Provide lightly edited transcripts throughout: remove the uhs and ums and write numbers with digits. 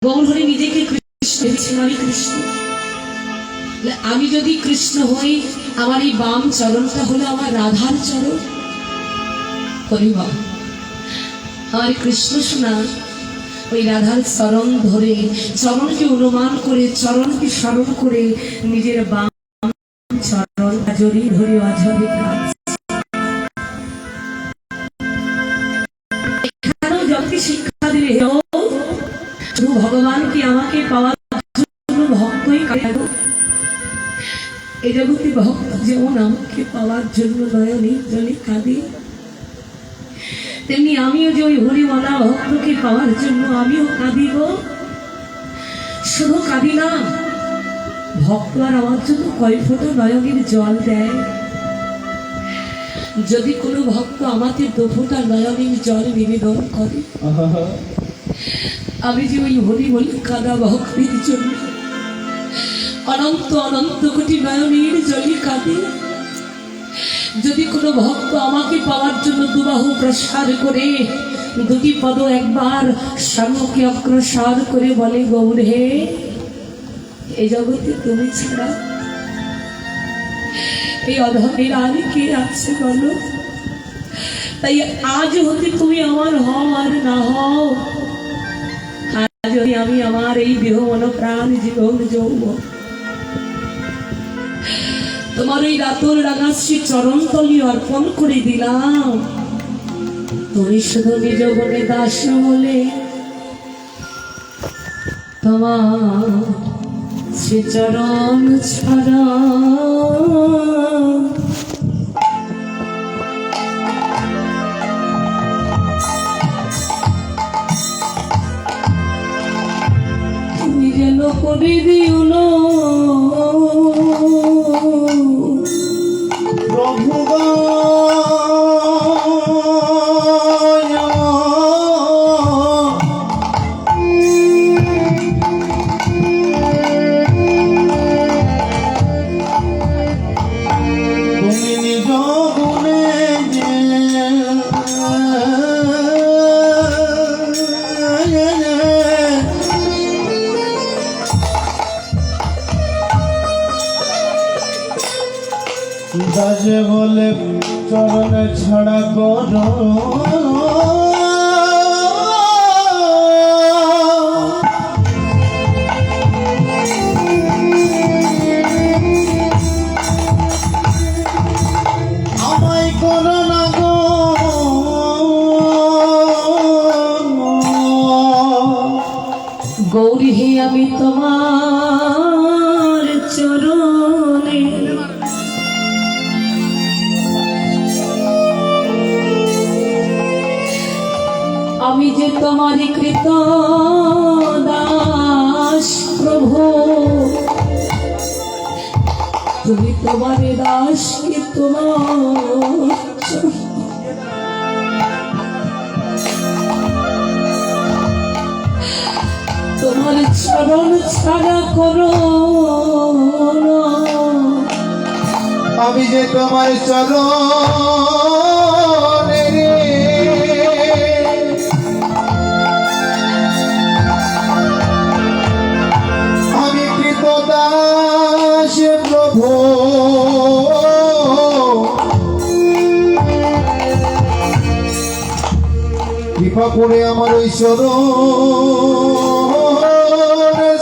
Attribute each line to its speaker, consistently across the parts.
Speaker 1: গৌরহরি নিজেকে কৃষ্ণ ভেবেছেন, আমি কৃষ্ণ। আমি যদি কৃষ্ণ হই, আমার এই বাম চরণটা হলো আমার রাধার চরণ। হরিবা আমার কৃষ্ণ সোনা ওই রাধার চরণ ধরে, চরণকে অনুমান করে, চরণকে স্মরণ করে নিজের বাম চরণ জড়ি ধরে অঝরে এখানেও জগৎকে শিক্ষা দিলে শুধু ভগবানকে আমাকে পাওয়ার জন্য ভক্তই কাঁদে। এই জগতে ভক্ত যেমন আমাকে পাওয়ার জন্য নয়নে জলে কাঁদে, তেমনি আমিও যে ওই হরিমালা ভক্তকে পাওয়ার জন্য আমিও কাঁদিব। শুধু কাঁদি না, ভক্ত আর আমার জন্য কয় ফোঁটা নয়নের জল দেয়। যদি কোনো ভক্ত আমাকে দুফোঁটা নয়নের জল নিবেদন করে, আমি যে ওই হরি বলি কাঁদা ভক্তের জন্য অনন্ত অনন্ত কোটি নয়নের জলে কাঁদে। যদি কোনো ভক্ত আমাকে পাওয়ার জন্য দুবাহু প্রসার করে, দুটি পদ একবার সম্মুখে অগ্রসর করে বলে, গৌর হে, এই জগতে তুমি ছাড়া এই অধমের আর কে আছে বলো? তাই আজ হতে তুমি আমার হও আর না হও, আজ আমি আমার এই দেহ মন প্রাণ জীবন যৌবন তোমার এই রাতর রাগাশ্রী চরণ তলি অর্পণ করে দিলাম। তুমি শুধু নিজ বনে দাস বলে তোমার সে চরণ ছাড়া তুমি যেন করে দিও না
Speaker 2: দাসে বলে চরণে ছাড়া করো, আমায় করো না গো।
Speaker 1: গৌরী হে, আমি তোমার চরণে আমি যে তোমারই কৃত দাস প্রভু, তুমি তোমার দাস কি তোমার চরণ ছাড়া করো না।
Speaker 2: আমি যে তোমার চরণে আমি কৃত দাস প্রভু, কৃপা করে আমার ওই চরণ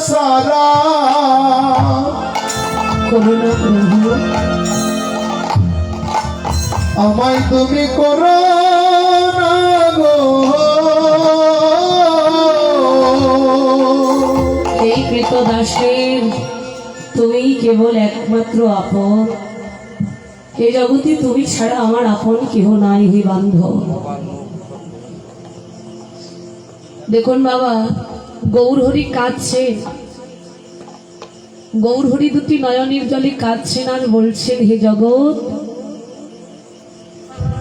Speaker 2: সারা
Speaker 1: করুণা প্রভু,
Speaker 2: আমায় তুমি করো না গো।
Speaker 1: এই কৃত দাসের তুমি কেবল একমাত্র আপন, এই জগতে তুমি ছাড়া আমার আপন কেহ নাই হে বান্ধব। দেখুন বাবা, গৌরহরি কাঁদছে, গৌরহরি দুটি নয়নের জলে কাঁদছেন আর বলছেন, হে জগৎ,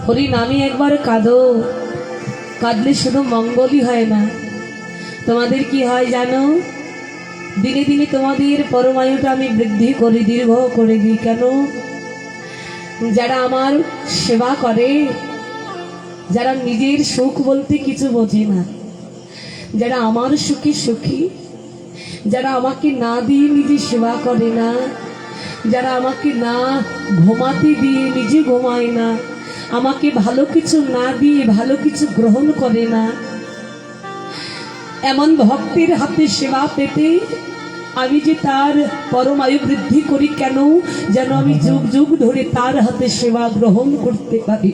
Speaker 1: হরি নামে একবার কাঁদো, কাঁদলে শুধু মঙ্গলই হয় না, তোমাদের কি হয় জানো? দিনে দিনে তোমাদের পরমায়ুটা আমি বৃদ্ধি করে, দীর্ঘ করে দিই। কেন? যারা আমার সেবা করে, যারা নিজের সুখ বলতে কিছু বোঝে না, যারা আমার সুখী সুখী, যারা আমাকে না দিয়ে নিজে সেবা করে না, যারা আমাকে না ঘুমাতে দিয়ে নিজে ঘুমায় না, আমাকে ভালো কিছু না দিয়ে ভালো কিছু গ্রহণ করে না, এমন ভক্তের হাতে সেবা পেতে আমি যে তার পরমায়ু বৃদ্ধি করি কেন? যেন আমি যুগ যুগ ধরে তার হাতে সেবা গ্রহণ করতে পারি।